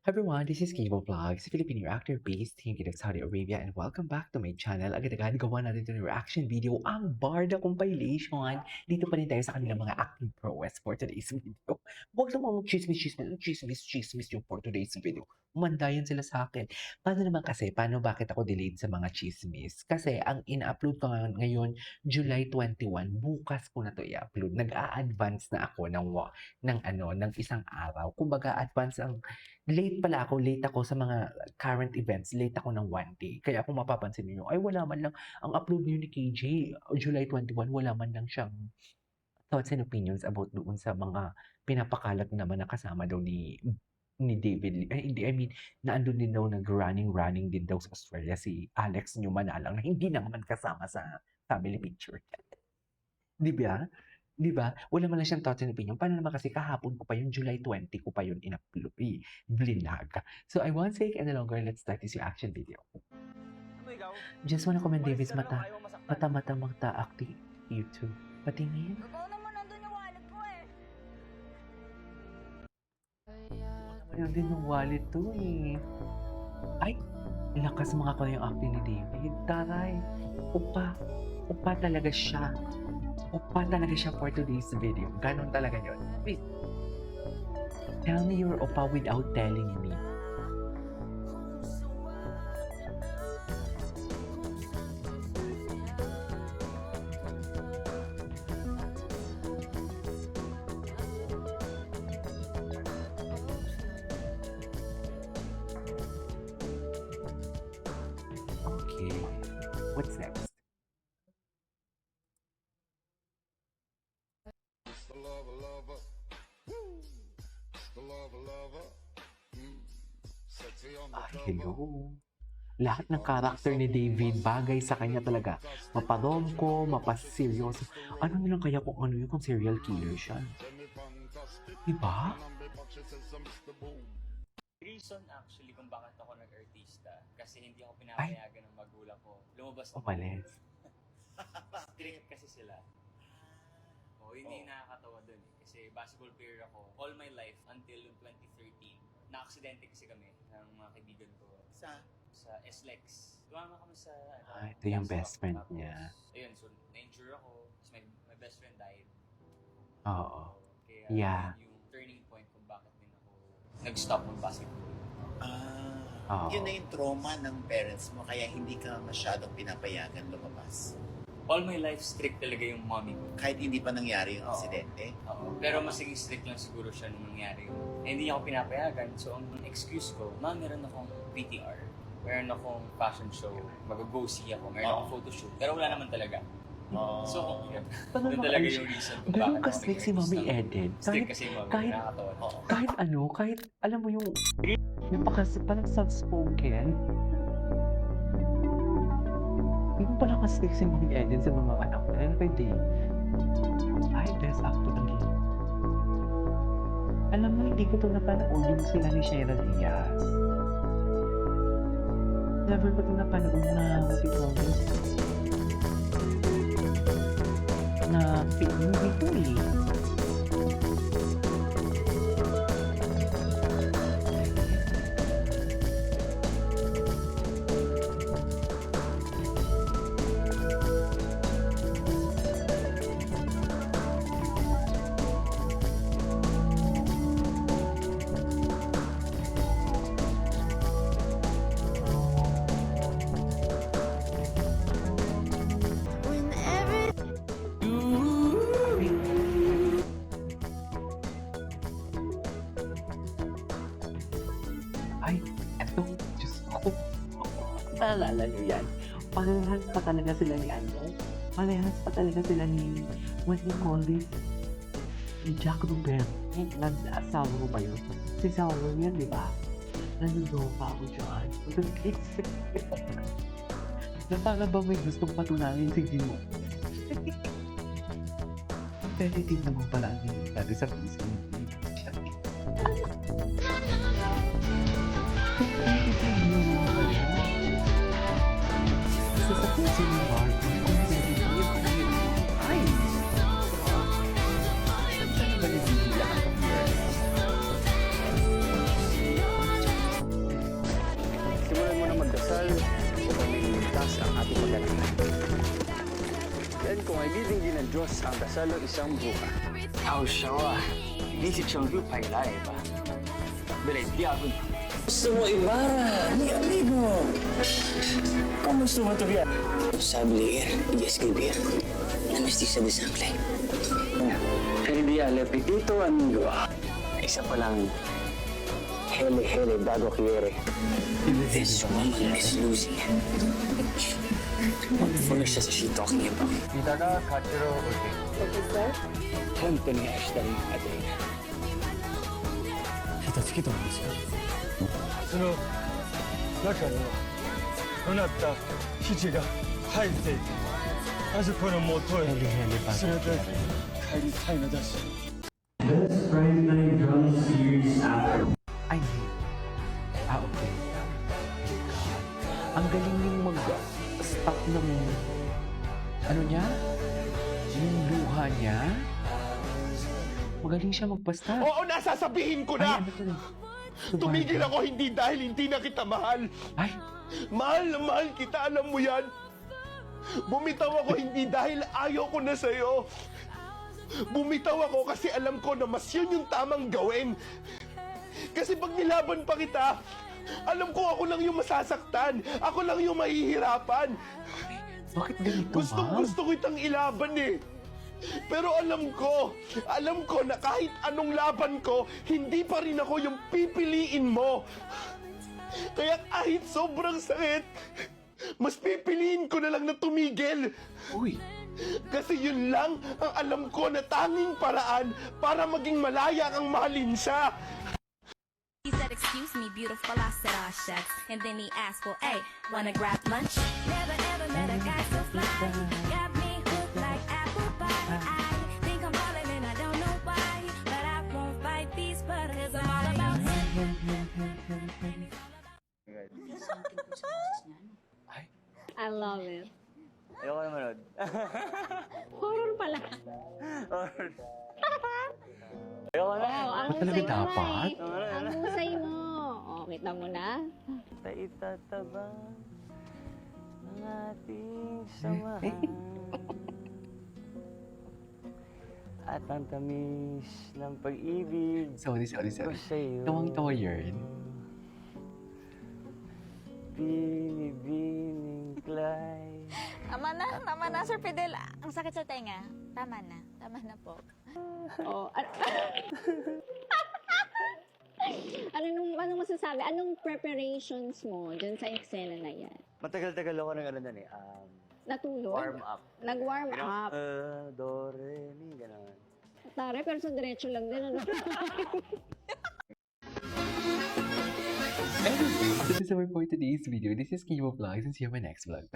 Hi everyone, this is Kibo Vlogs, Filipino actor based here in Saudi Arabia, and welcome back to my channel. Agad-agad gawa natin ito ng reaction video, ang Barda compilation. Dito pa rin tayo sa kanilang mga acting prowess for today's video. Huwag lang mga chismis yung for today's video. Mandayan sila sa akin. Bakit ako delayed sa mga chismis? Kasi ang ina-upload ko ngayon, July 21, bukas ko na to i-upload. Nag-a-advance na ako ng isang araw. Kumbaga, late ako sa mga current events, late ako ng 1 day. Kaya kung mapapansin niyo, ay wala man lang, ang upload niyo ni KJ, July 21, wala man lang siyang thoughts and opinions about doon sa mga pinapakalat naman na kasama daw ni David Lee. Ay, hindi, I mean, na andun din daw running din daw sa Australia si Alex Newman na lang na hindi naman kasama sa family picture. Di ba? Di ba? Wala man lang siyang thoughts and opinion. Paano naman kasi kahapon ko pa yun, July 20 ko pa yun vlinag. So I won't take any longer. Let's start this reaction video. Just wanna comment David's mata magta acting YouTube. Patingin. Totoo naman nandun yung wallet ko eh. Ayun din yung wallet to eh. Ay, lakas mga ko yung acting ni David. Taray. Upa talaga siya. Upa talaga siya for today's video. Ganon talaga yun. Wait. Tell me you're upa without telling me. Okay. What's next? Hello. Lahat ng karakter ni David bagay sa kanya talaga. Mapa-romco, mapa-seryoso. Ano nilang kaya kung ano yun kung serial killer siya? Diba? Reason actually kung bakit ako nag-artista kasi hindi ako pinapayagan ng magulang ko. Lumabas ako. Umalis. Strict kasi sila. Yun yung nakakatawa dun eh. Kasi basketball player ako all my life until 2013. Na-aksidente kasi kami ng mga kaibigan ko. Sa SLEX. Tumama kami sa Ito yung best friend tapos, niya. Ayun, so na-injure ako. Tapos my best friend died. Oo. Kaya Yeah. yun yung turning point kung bakit din ako nag-stop ng basketball. Oo. Yun na yung trauma ng parents mo, kaya hindi ka masyadong pinapayagan lumabas. All my life, strict talaga yung mommy ko. Kahit hindi pa nangyari yung Oo. aksidente. Oo. Pero mas naging strict lang siguro siya nung nangyari yun. Hindi niya ako pinapayagan. So, ang excuse ko, meron akong PTR. Meron akong fashion show. Mag-go see ako. Meron akong photoshoot. Pero wala naman talaga. So, yun. Doon talaga yung reason kung Ganun bakit ka-strict si Mami Eden. Strict kasi yung mommy. kahit- Nakakatawa. Kahit alam mo yung parang soft-spoken. Hindi pa nakastick si Mami Eden sa mga anak ko. Ano kay Dave? Ay, best actor ng game. Alam mo, hindi ko ito napanood yung sila ni Shera Diaz. Never ko ito napanood na what you call this? Na film movie to eh. Ay, eto, Diyos ko. Naalala niyo yan? Parehas pa talaga sila ni Parehas pa talaga sila ni, what do you call this? Ni Jack Ruben. Nag-asawa mo ba yun? Si Sauro yan, di ba? Nandun pa ako dyan. Na para ba may gustong patunayan si Gino? Competitive naman pala ang nangyari sa piso. Sa puso ng Barbie, ay! Saan ba nabibigyan ang pag-years? ng Diyos ang dasalo isang buka. 好熟啊！你是从日本来吧？没来第二个。Gusto mo Ibarra, mi amigo. Kamusta mo ito yan? Sabi leer, y escribir. La mestiza de sangre. Hindi al apetito, amigo. Isa pa lang. Hele, hele, bago quiere. This woman is losing. What furniture is she talking about? 見たか、カチロー本当に明日にあて。下手つけたんですよ。その中にはどなた基地が入っていて、あそこの元へ連れて帰りたいのです。 Ay, okay. Ang galing yung mag-stop ng, ano niya? Yung luha niya? Magaling siya magpa-stop. Oo, nasasabihin ko Ay, na! ano to? Tumigil ako hindi dahil hindi na kita mahal. Ay, Mahal na mahal kita, alam mo yan. Bumitaw ako hindi dahil ayaw ko na sa'yo. Bumitaw ako kasi alam ko na mas yun yung tamang gawin. Kasi pag nilaban pa kita, alam ko ako lang yung masasaktan. Ako lang yung mahihirapan. bakit ganito, ma'am? Gusto kitang ilaban eh. Pero alam ko na kahit anong laban ko, hindi pa rin ako yung pipiliin mo. Kaya kahit sobrang sakit, mas pipiliin ko na lang na tumigil. Uy, Kasi yun lang ang alam ko na tanging paraan para maging malaya kang mahalin siya. He said, excuse me, beautiful. I said, aw, shucks. And then he asked, well, hey, wanna grab lunch? Never ever met a guy so fly. Got me hooked like apple pie. I think I'm falling and I don't know why. But I won't fight these butters. I'm all about him. I love it. Ayoko na manood. Horror pala. Ayoko na. Oh, ang Ba't talaga husay mo, dapat? Mike. Ang husay mo. Oh, kita mo na. Sa itatabang ng ating samahan. At ang tamis ng pag-ibig sorry. ko sa'yo. Tawang-tawa yun. Binibining Clyde. Tama na, Sir Fidel. Ang sakit sa tenga. Tama na po. Oh, anong masasabi? Anong preparations mo dyan sa eksena na yan? Matagal-tagal ako ng ano na eh. Natulog? Warm up. Nag-warm up. Do, re, mi, gano'n. Tare, pero sa diretso lang din. Ano? Anyway, this is our for today's video. This is Kibo Vlogs and see you in my next vlog. Bye!